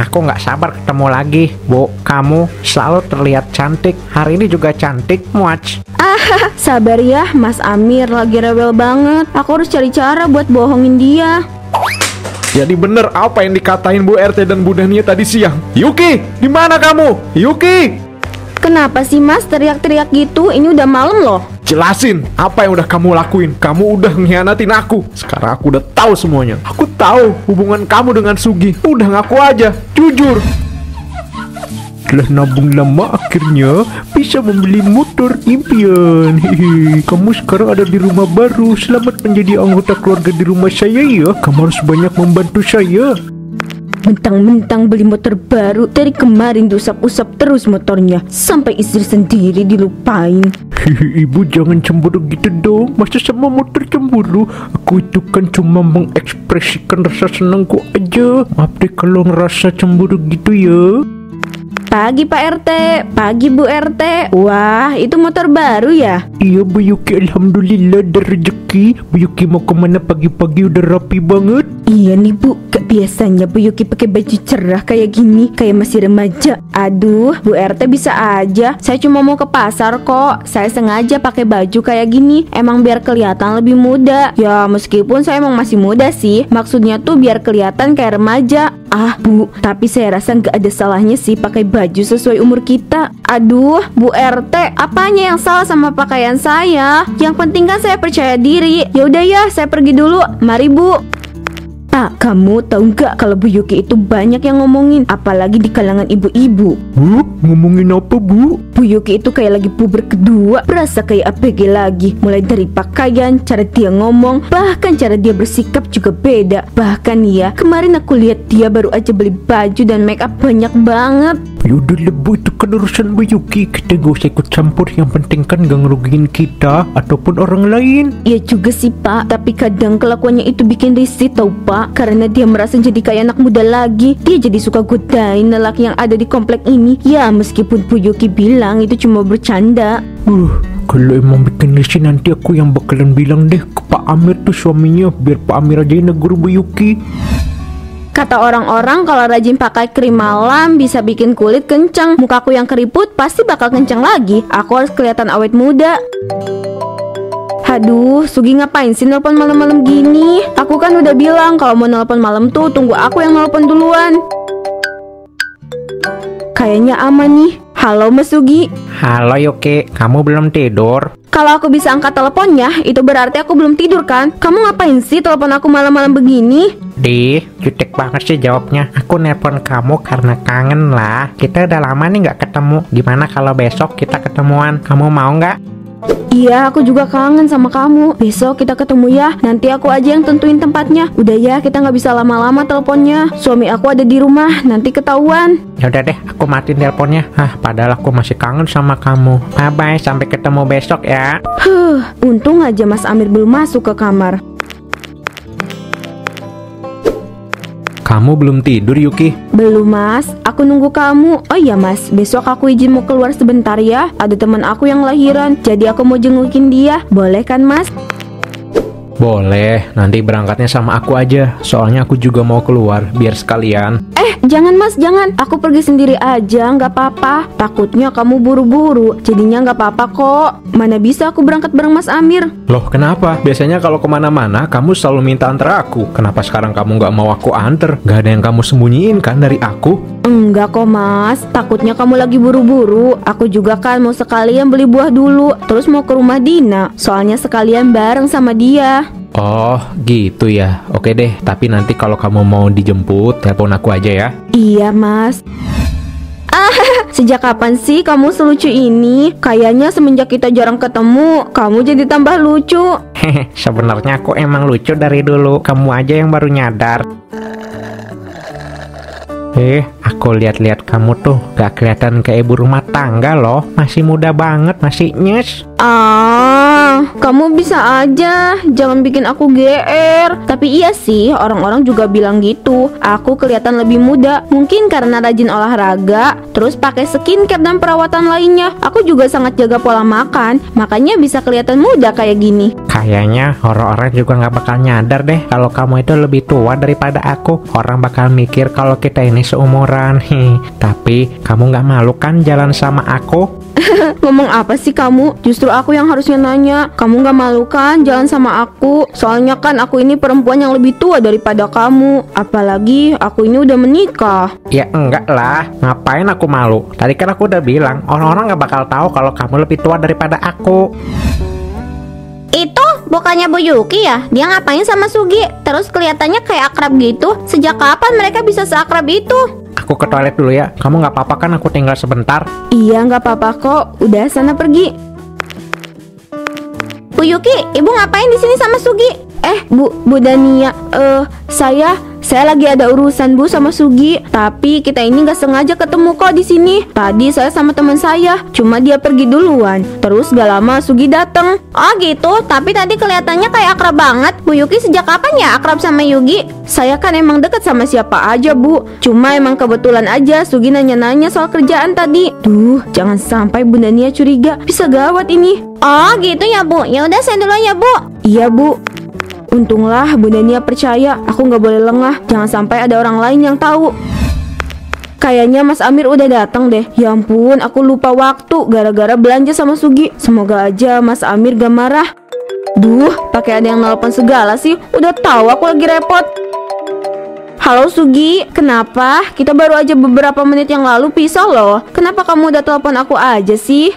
Aku nggak sabar ketemu lagi, Bu. Kamu selalu terlihat cantik. Hari ini juga cantik, muach. Sabar ya, Mas Amir lagi rewel banget. Aku harus cari cara buat bohongin dia. Jadi bener apa yang dikatain Bu RT dan Bu Dania tadi siang. Yuki, di mana kamu? Yuki! Kenapa sih Mas teriak-teriak gitu? Ini udah malam loh. Jelasin, apa yang udah kamu lakuin? Kamu udah ngianatin aku. Sekarang aku udah tahu semuanya. Aku tahu hubungan kamu dengan Sugi. Udah ngaku aja, jujur. Setelah nabung lama, akhirnya bisa membeli motor impian. Hehe. Kamu sekarang ada di rumah baru. Selamat menjadi anggota keluarga di rumah saya ya. Kamu harus banyak membantu saya. Mentang-mentang beli motor baru, dari kemarin diusap-usap terus motornya, sampai istri sendiri dilupain. Hehe, ibu jangan cemburu gitu dong. Masa sama motor cemburu? Aku itu kan cuma mengekspresikan rasa senangku aja. Maaf deh kalau ngerasa cemburu gitu ya. Pagi Pak RT, pagi Bu RT. Wah, itu motor baru ya? Iya Bu Yuki, alhamdulillah ada rezeki. Bu Yuki mau kemana pagi-pagi udah rapi banget? Iya nih Bu, gak biasanya Bu Yuki pakai baju cerah kayak gini, kayak masih remaja. Aduh, Bu RT bisa aja. Saya cuma mau ke pasar kok. Saya sengaja pakai baju kayak gini, emang biar kelihatan lebih muda. Ya meskipun saya emang masih muda sih, maksudnya tuh biar kelihatan kayak remaja. Ah Bu, tapi saya rasa gak ada salahnya sih pakai baju sesuai umur kita. Aduh, Bu RT, apanya yang salah sama pakaian saya? Yang penting kan saya percaya diri. Yaudah ya, saya pergi dulu. Mari Bu. Pak, kamu tahu nggak kalau Bu Yuki itu banyak yang ngomongin, apalagi di kalangan ibu-ibu. Bu, ngomongin apa Bu? Bu Yuki itu kayak lagi puber kedua, berasa kayak ABG lagi. Mulai dari pakaian, cara dia ngomong, bahkan cara dia bersikap juga beda. Bahkan ya, kemarin aku lihat dia baru aja beli baju dan make up banyak banget. Yaudah lah Bu, itu kan urusan Bu Yuki. Kita gak usah ikut campur. Yang penting kan gak ngerugiin kita ataupun orang lain. Iya juga sih Pak, tapi kadang kelakuannya itu bikin risih tau Pak. Karena dia merasa jadi kayak anak muda lagi. Dia jadi suka godain lelaki yang ada di komplek ini. Ya meskipun Bu Yuki bilang itu cuma bercanda. Kalau emang bikin risih nanti aku yang bakalan bilang deh ke Pak Amir tuh suaminya. Biar Pak Amir aja yang negur Bu Yuki. Kata orang-orang kalau rajin pakai krim malam bisa bikin kulit kencang. Mukaku yang keriput pasti bakal kencang lagi. Aku harus kelihatan awet muda. Aduh, Sugi ngapain sih nelpon malam-malam gini? Aku kan udah bilang kalau mau nelpon malam tuh tunggu aku yang nelpon duluan. Kayaknya aman nih. Halo Mas Sugi. Halo Yuki, kamu belum tidur? Kalau aku bisa angkat teleponnya, itu berarti aku belum tidur kan? Kamu ngapain sih telepon aku malam-malam begini? Jutek banget sih jawabnya. Aku nelpon kamu karena kangen lah. Kita udah lama nih gak ketemu. Gimana kalau besok kita ketemuan? Kamu mau gak? Iya, aku juga kangen sama kamu. Besok kita ketemu ya. Nanti aku aja yang tentuin tempatnya. Udah ya, kita nggak bisa lama-lama teleponnya. Suami aku ada di rumah, nanti ketahuan. Yaudah deh, aku matiin teleponnya. Padahal aku masih kangen sama kamu. Bye-bye, sampai ketemu besok ya. Untung aja Mas Amir belum masuk ke kamar. Kamu belum tidur Yuki? Belum Mas, aku nunggu kamu. Oh iya Mas, besok aku izin mau keluar sebentar ya. Ada teman aku yang lahiran, jadi aku mau jengukin dia. Boleh kan Mas? Boleh, nanti berangkatnya sama aku aja. Soalnya aku juga mau keluar, biar sekalian. Jangan Mas, jangan. Aku pergi sendiri aja, nggak apa-apa. Takutnya kamu buru-buru, jadinya nggak apa-apa kok. Mana bisa aku berangkat bareng Mas Amir. Loh kenapa? Biasanya kalau kemana-mana kamu selalu minta antar aku. Kenapa sekarang kamu nggak mau aku anter? Gak ada yang kamu sembunyiin kan dari aku? Enggak kok Mas, takutnya kamu lagi buru-buru. Aku juga kan mau sekalian beli buah dulu, terus mau ke rumah Dina. Soalnya sekalian bareng sama dia. Oh gitu ya. Oke deh, tapi nanti kalau kamu mau dijemput, telepon aku aja ya. Iya Mas. Sejak kapan sih kamu selucu ini? Kayaknya semenjak kita jarang ketemu, kamu jadi tambah lucu. Sebenarnya aku emang lucu dari dulu. Kamu aja yang baru nyadar. Aku lihat-lihat kamu tuh gak kelihatan kayak ibu rumah tangga loh. Masih muda banget, masih nyes. Kamu bisa aja, jangan bikin aku GR. Tapi iya sih, orang-orang juga bilang gitu. Aku kelihatan lebih muda, mungkin karena rajin olahraga, terus pakai skincare dan perawatan lainnya. Aku juga sangat jaga pola makan, makanya bisa kelihatan muda kayak gini. Kayaknya orang-orang juga nggak bakal nyadar deh kalau kamu itu lebih tua daripada aku. Orang bakal mikir kalau kita ini seumuran. Tapi kamu nggak malu kan jalan sama aku? Ngomong apa sih kamu? Justru aku yang harusnya nanya. Kamu gak malu kan jalan sama aku? Soalnya kan aku ini perempuan yang lebih tua daripada kamu. Apalagi aku ini udah menikah. Ya enggak lah, ngapain aku malu? Tadi kan aku udah bilang, orang-orang gak bakal tahu kalau kamu lebih tua daripada aku. Itu bukannya Bu Yuki ya? Dia ngapain sama Sugi? Terus kelihatannya kayak akrab gitu. Sejak kapan mereka bisa seakrab itu? Aku ke toilet dulu ya. Kamu gak apa-apa kan aku tinggal sebentar? Iya gak apa-apa kok. Udah sana pergi. Bu Yuki, ibu ngapain di sini sama Sugi? Bu Dania, saya lagi ada urusan Bu sama Sugi. Tapi kita ini gak sengaja ketemu kok di sini. Tadi saya sama teman saya, cuma dia pergi duluan. Terus gak lama Sugi datang. Oh gitu, tapi tadi kelihatannya kayak akrab banget. Bu Yuki sejak kapan ya akrab sama Yugi? Saya kan emang deket sama siapa aja Bu. Cuma emang kebetulan aja Sugi nanya-nanya soal kerjaan tadi. Duh, jangan sampai Bu Dania curiga. Bisa gawat ini. Oh gitu ya Bu. Ya udah saya duluan ya Bu. Iya Bu. Untunglah Bu Dania percaya. Aku gak boleh lengah. Jangan sampai ada orang lain yang tahu. Kayaknya Mas Amir udah datang deh. Ya ampun, aku lupa waktu gara-gara belanja sama Sugi. Semoga aja Mas Amir gak marah. Duh, pakai ada yang nelpon segala sih. Udah tahu aku lagi repot. Halo Sugi, kenapa? Kita baru aja beberapa menit yang lalu pisah loh. Kenapa kamu udah telepon aku aja sih?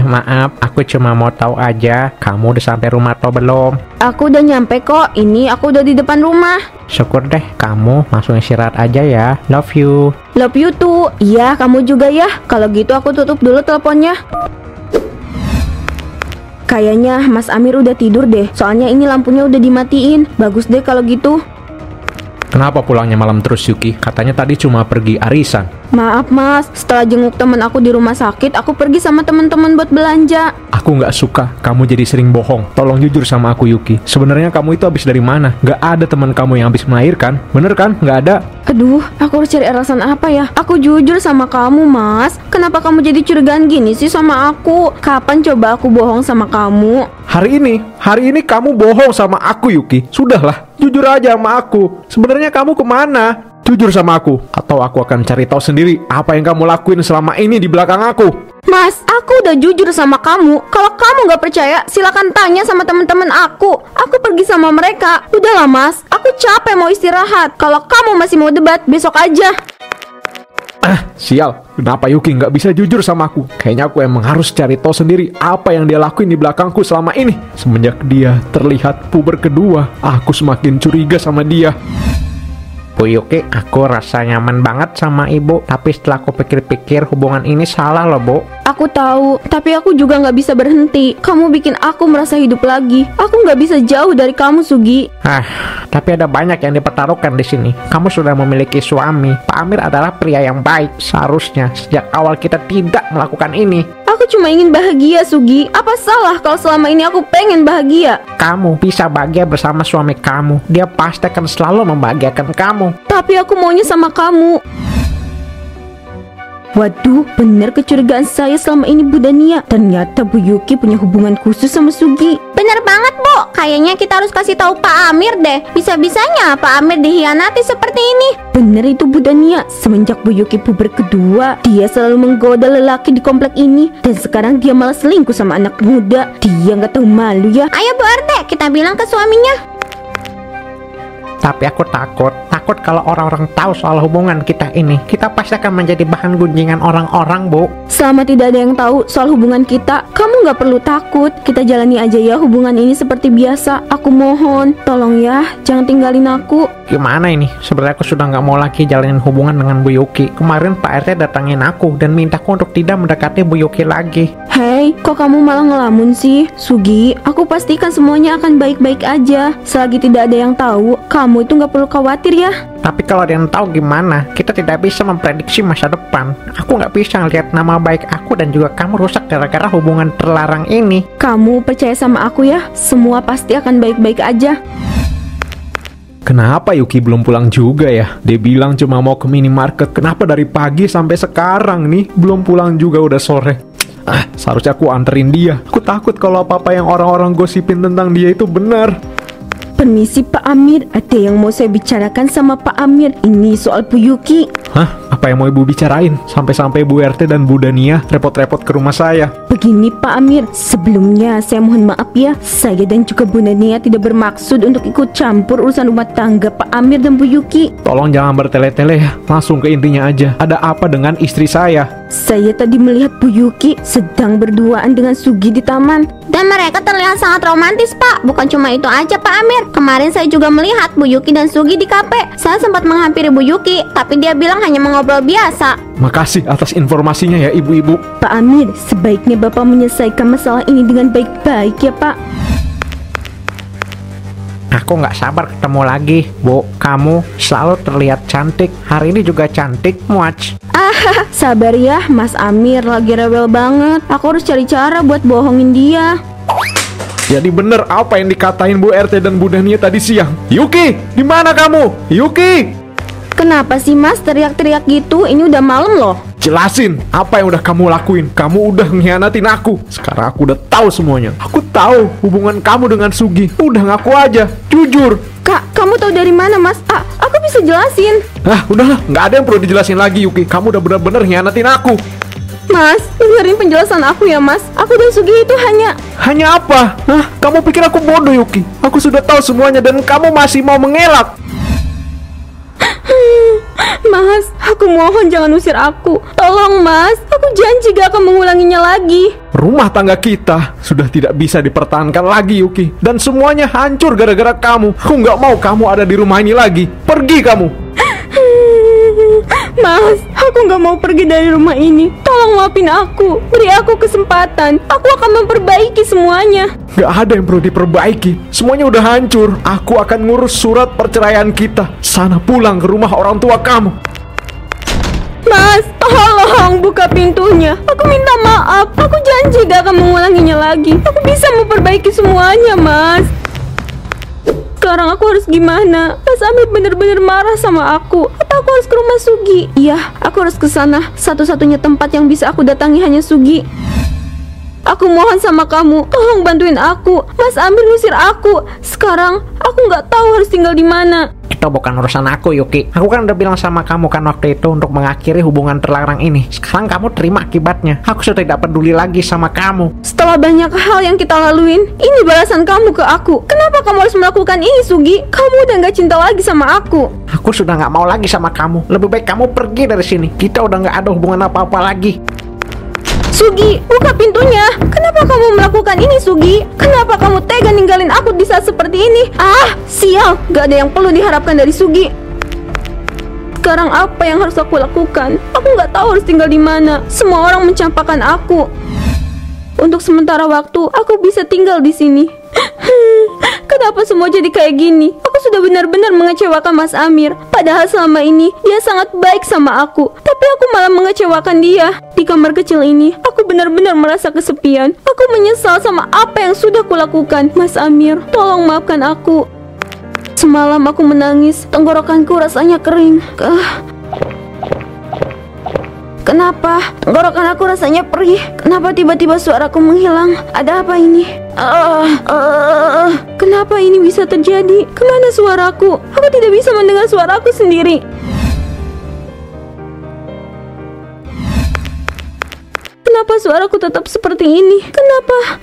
Maaf, aku cuma mau tahu aja kamu udah sampai rumah atau belum. Aku udah nyampe kok. Ini aku udah di depan rumah. Syukur deh, kamu langsung istirahat aja ya. Love you. Love you too. Iya, kamu juga ya. Kalau gitu aku tutup dulu teleponnya. Kayaknya Mas Amir udah tidur deh. Soalnya ini lampunya udah dimatiin. Bagus deh kalau gitu. Kenapa pulangnya malam terus Yuki? Katanya tadi cuma pergi arisan. Maaf Mas, setelah jenguk temen aku di rumah sakit, aku pergi sama teman-teman buat belanja. Aku nggak suka kamu jadi sering bohong. Tolong jujur sama aku Yuki. Sebenarnya kamu itu habis dari mana? Nggak ada teman kamu yang habis melahirkan. Bener kan? Nggak ada. Aduh, aku harus cari alasan apa ya? Aku jujur sama kamu Mas. Kenapa kamu jadi curigaan gini sih sama aku? Kapan coba aku bohong sama kamu? Hari ini kamu bohong sama aku Yuki. Sudahlah, jujur aja sama aku. Sebenarnya kamu kemana? Jujur sama aku, atau aku akan cari tahu sendiri apa yang kamu lakuin selama ini di belakang aku. Mas, aku udah jujur sama kamu. Kalau kamu gak percaya, silakan tanya sama teman-teman aku. Aku pergi sama mereka. Udahlah Mas, aku capek mau istirahat. Kalau kamu masih mau debat, besok aja. Sial, kenapa Yuki nggak bisa jujur sama aku? Kayaknya aku emang harus cari tahu sendiri apa yang dia lakuin di belakangku selama ini. Semenjak dia terlihat puber kedua, aku semakin curiga sama dia. Bu Yuki, aku rasa nyaman banget sama ibu. Tapi setelah aku pikir-pikir, hubungan ini salah loh Bu. Aku tahu, tapi aku juga gak bisa berhenti. Kamu bikin aku merasa hidup lagi. Aku gak bisa jauh dari kamu Sugi. Tapi ada banyak yang dipertaruhkan di sini. Kamu sudah memiliki suami. Pak Amir adalah pria yang baik. Seharusnya sejak awal kita tidak melakukan ini. Aku cuma ingin bahagia Sugi. Apa salah kalau selama ini aku pengen bahagia? Kamu bisa bahagia bersama suami kamu. Dia pasti akan selalu membahagiakan kamu. Tapi aku maunya sama kamu. Waduh, bener kecurigaan saya selama ini Bu Dania. Ternyata Bu Yuki punya hubungan khusus sama Sugi. Bener banget Bu, kayaknya kita harus kasih tahu Pak Amir deh. Bisa-bisanya Pak Amir dihianati seperti ini. Bener itu Bu Dania. Semenjak Bu Yuki puber kedua, dia selalu menggoda lelaki di komplek ini. Dan sekarang dia malah selingkuh sama anak muda. Dia gak tahu malu ya. Ayo Bu RT, kita bilang ke suaminya. Tapi aku takut kalau orang-orang tahu soal hubungan kita ini, kita pasti akan menjadi bahan gunjingan orang-orang, Bu. Selama tidak ada yang tahu soal hubungan kita, kamu gak perlu takut. Kita jalani aja ya hubungan ini seperti biasa. Aku mohon, tolong ya, jangan tinggalin aku. Gimana ini? Sebenarnya aku sudah gak mau lagi jalanin hubungan dengan Bu Yuki. Kemarin Pak RT datangin aku dan mintaku untuk tidak mendekati Bu Yuki lagi. Hei, Hei, kok kamu malah ngelamun sih? Sugi, aku pastikan semuanya akan baik-baik aja. Selagi tidak ada yang tahu, kamu itu nggak perlu khawatir ya. Tapi kalau ada yang tahu gimana? Kita tidak bisa memprediksi masa depan. Aku nggak bisa ngeliat nama baik aku dan juga kamu rusak gara-gara hubungan terlarang ini. Kamu percaya sama aku ya, semua pasti akan baik-baik aja. Kenapa Yuki belum pulang juga ya? Dia bilang cuma mau ke minimarket. Kenapa dari pagi sampai sekarang nih belum pulang juga, udah sore? Seharusnya aku anterin dia. Aku takut kalau apa-apa yang orang-orang gosipin tentang dia itu benar. Permisi Pak Amir, ada yang mau saya bicarakan sama Pak Amir. Ini soal Bu Yuki. Hah? Apa yang mau ibu bicarain? Sampai-sampai Bu RT dan Bu Dania repot-repot ke rumah saya. Begini Pak Amir, sebelumnya saya mohon maaf ya. Saya dan juga Bu Dania tidak bermaksud untuk ikut campur urusan rumah tangga Pak Amir dan Bu Yuki. Tolong jangan bertele-tele ya. Langsung ke intinya aja. Ada apa dengan istri saya? Saya tadi melihat Bu Yuki sedang berduaan dengan Sugi di taman. Dan mereka terlihat sangat romantis, Pak. Bukan cuma itu aja, Pak Amir. Kemarin saya juga melihat Bu Yuki dan Sugi di kafe. Saya sempat menghampiri Bu Yuki, tapi dia bilang hanya mengobrol biasa. Makasih atas informasinya ya ibu-ibu. Pak Amir, sebaiknya Bapak menyelesaikan masalah ini dengan baik-baik ya Pak. Aku nggak sabar ketemu lagi, Bu. Kamu selalu terlihat cantik. Hari ini juga cantik, muach. Sabar ya, Mas Amir lagi rewel banget. Aku harus cari cara buat bohongin dia. Jadi bener apa yang dikatain Bu RT dan Bu Dania tadi siang. Yuki, di mana kamu? Yuki! Kenapa sih Mas teriak-teriak gitu? Ini udah malam loh. Jelasin, apa yang udah kamu lakuin? Kamu udah ngianatin aku. Sekarang aku udah tahu semuanya. Aku tahu hubungan kamu dengan Sugi. Udah ngaku aja, jujur. Kak, kamu tahu dari mana Mas? Aku bisa jelasin. Udahlah, nggak ada yang perlu dijelasin lagi Yuki. Kamu udah bener-bener ngianatin aku. Mas, dengerin penjelasan aku ya Mas. Aku dan Sugi itu Hanya apa? Kamu pikir aku bodoh Yuki? Aku sudah tahu semuanya dan kamu masih mau mengelak. Mas, aku mohon jangan usir aku. Tolong Mas, aku janji gak akan mengulanginya lagi. Rumah tangga kita sudah tidak bisa dipertahankan lagi Yuki. Dan semuanya hancur gara-gara kamu. Aku nggak mau kamu ada di rumah ini lagi. Pergi kamu. Mas, aku gak mau pergi dari rumah ini. Tolong maafin aku. Beri aku kesempatan. Aku akan memperbaiki semuanya. Gak ada yang perlu diperbaiki. Semuanya udah hancur. Aku akan ngurus surat perceraian kita. Sana pulang ke rumah orang tua kamu. Mas, tolong buka pintunya. Aku minta maaf. Aku janji gak akan mengulanginya lagi. Aku bisa memperbaiki semuanya, Mas. Sekarang aku harus gimana? Mas Amir bener-bener marah sama aku. Apa aku harus ke rumah Sugi? Iya, aku harus ke sana. Satu-satunya tempat yang bisa aku datangi hanya Sugi. Aku mohon sama kamu, tolong bantuin aku. Mas Amir ngusir aku. Sekarang aku nggak tahu harus tinggal di mana. Itu bukan urusan aku, Yuki. Aku kan udah bilang sama kamu kan waktu itu untuk mengakhiri hubungan terlarang ini. Sekarang kamu terima akibatnya. Aku sudah tidak peduli lagi sama kamu. Setelah banyak hal yang kita laluin, ini balasan kamu ke aku. Kenapa kamu harus melakukan ini, Sugi? Kamu udah nggak cinta lagi sama aku. Aku sudah nggak mau lagi sama kamu. Lebih baik kamu pergi dari sini. Kita udah nggak ada hubungan apa-apa lagi. Sugi, buka pintunya. Kenapa kamu melakukan ini, Sugi? Kenapa kamu tega ninggalin aku di saat seperti ini? Sial, gak ada yang perlu diharapkan dari Sugi. Sekarang apa yang harus aku lakukan? Aku gak tahu harus tinggal di mana. Semua orang mencampakkan aku. Untuk sementara waktu, aku bisa tinggal di sini. Kenapa semua jadi kayak gini? Aku sudah benar-benar mengecewakan Mas Amir. Padahal selama ini dia sangat baik sama aku. Tapi aku malah mengecewakan dia. Di kamar kecil ini, aku benar-benar merasa kesepian. Aku menyesal sama apa yang sudah kulakukan. Mas Amir, tolong maafkan aku. Semalam aku menangis. Tenggorokanku rasanya kering. Kenapa? Tenggorokan aku rasanya perih. Kenapa tiba-tiba suaraku menghilang? Ada apa ini? Kenapa ini bisa terjadi? Kemana suaraku? Aku tidak bisa mendengar suaraku sendiri. Kenapa suaraku tetap seperti ini? Kenapa?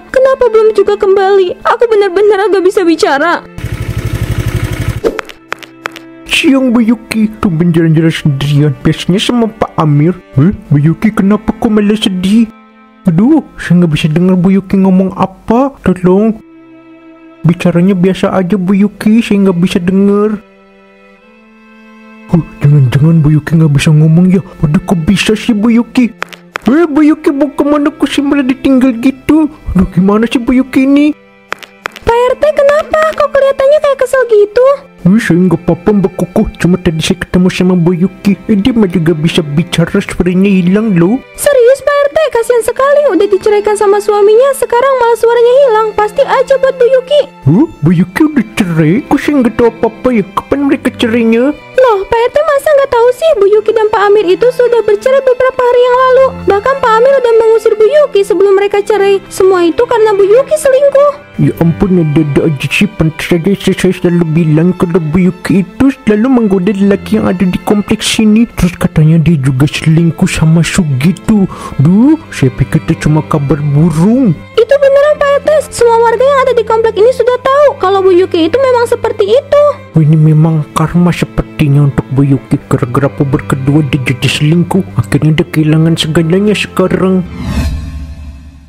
Kenapa belum juga kembali? Aku benar-benar agak bisa bicara. Siang Bu Yuki, tumben jalan-jalan sendirian. Biasanya sama Pak Amir. Bu Yuki kenapa kok malah sedih? Aduh, saya nggak bisa dengar Bu Yuki ngomong apa. Tolong. Bicaranya biasa aja Bu Yuki, saya nggak bisa dengar. Jangan-jangan Bu Yuki nggak bisa ngomong ya. Aduh, kok bisa sih Bu Yuki? Bu Yuki mau kemana kok sih malah ditinggal gitu? Aduh, gimana sih Bu Yuki ini? Pak RT, kenapa? Kok kelihatannya kayak kesel gitu? Saya nggak apa-apa Mbak Koko, cuma tadi saya ketemu sama Bu Yuki. Dia mah juga bisa bicara, suaranya hilang loh. Serius Pak RT, kasihan sekali. Udah diceraikan sama suaminya, sekarang malah suaranya hilang. Pasti aja buat Bu Yuki. Bu Yuki udah cerai? Kok saya nggak tahu apa-apa ya? Kapan mereka cerainya? Loh, Pak RT masa nggak tahu sih? Bu Yuki dan Pak Amir itu sudah bercerai beberapa hari yang lalu. Bahkan Pak Amir udah mengusir Bu Yuki sebelum mereka cerai. Semua itu karena Bu Yuki selingkuh. Ya ampun, ada aja sih. Pantas saja saya selalu bilang kalau Bu Yuki itu selalu menggoda lelaki yang ada di kompleks sini. Terus katanya dia juga selingkuh sama Sugi tuh. Duh, saya pikir itu cuma kabar burung. Itu beneran Pak RT. Semua warga yang ada di komplek ini sudah tahu kalau Bu Yuki itu memang seperti itu. Oh, ini memang karma sepertinya untuk Bu Yuki. Gara-gara puber kedua dia jadi selingkuh. Akhirnya dia kehilangan segalanya sekarang.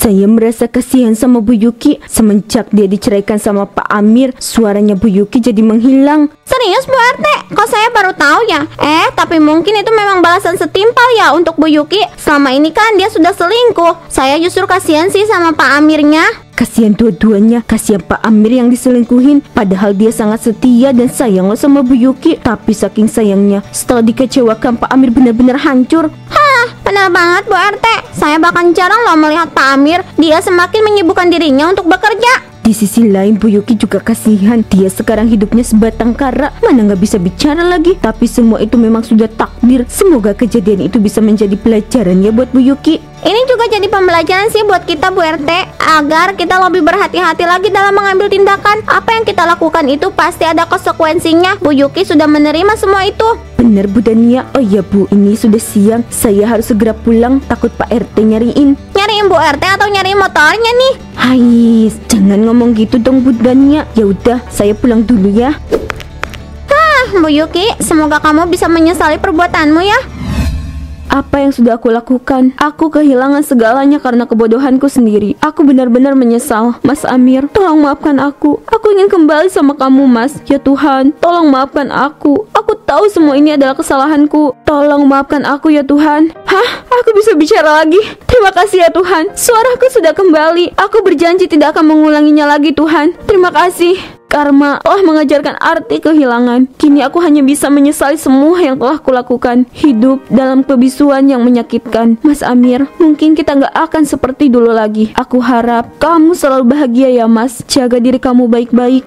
Saya merasa kasihan sama Bu Yuki. Semenjak dia diceraikan sama Pak Amir, suaranya Bu Yuki jadi menghilang. Serius Bu RT? Kok saya baru tahu ya? Tapi mungkin itu memang balasan setimpal ya untuk Bu Yuki. Selama ini kan dia sudah selingkuh. Saya justru kasihan sih sama Pak Amirnya. Kasihan dua-duanya, kasihan Pak Amir yang diselingkuhin. Padahal dia sangat setia dan sayang loh sama Bu Yuki. Tapi saking sayangnya, setelah dikecewakan Pak Amir benar-benar hancur. Benar banget Bu RT. Saya bahkan jarang loh melihat Pak Amir. Dia semakin menyibukkan dirinya untuk bekerja. Di sisi lain Bu Yuki juga kasihan. Dia sekarang hidupnya sebatang kara, mana nggak bisa bicara lagi. Tapi semua itu memang sudah takdir. Semoga kejadian itu bisa menjadi pelajaran ya buat Bu Yuki. Ini juga jadi pembelajaran sih buat kita Bu RT, agar kita lebih berhati-hati lagi dalam mengambil tindakan. Apa yang kita lakukan itu pasti ada konsekuensinya. Bu Yuki sudah menerima semua itu. Bener Bu Dania. Oh iya Bu, ini sudah siang. Saya harus segera pulang, takut Pak RT nyariin. Nyariin Bu RT atau nyariin motornya nih? Hai, jangan ngomong gitu dong Bu Dania. Ya udah, saya pulang dulu ya. Bu Yuki, semoga kamu bisa menyesali perbuatanmu ya. Apa yang sudah aku lakukan? Aku kehilangan segalanya karena kebodohanku sendiri. Aku benar-benar menyesal. Mas Amir, tolong maafkan aku. Aku ingin kembali sama kamu, Mas. Ya Tuhan, tolong maafkan aku. Aku tahu semua ini adalah kesalahanku. Tolong maafkan aku ya Tuhan. Hah? Aku bisa bicara lagi. Terima kasih ya Tuhan. Suaraku sudah kembali. Aku berjanji tidak akan mengulanginya lagi Tuhan. Terima kasih. Karma telah mengajarkan arti kehilangan. Kini aku hanya bisa menyesali semua yang telah kulakukan. Hidup dalam kebisuan yang menyakitkan. Mas Amir, mungkin kita gak akan seperti dulu lagi. Aku harap kamu selalu bahagia ya Mas. Jaga diri kamu baik-baik.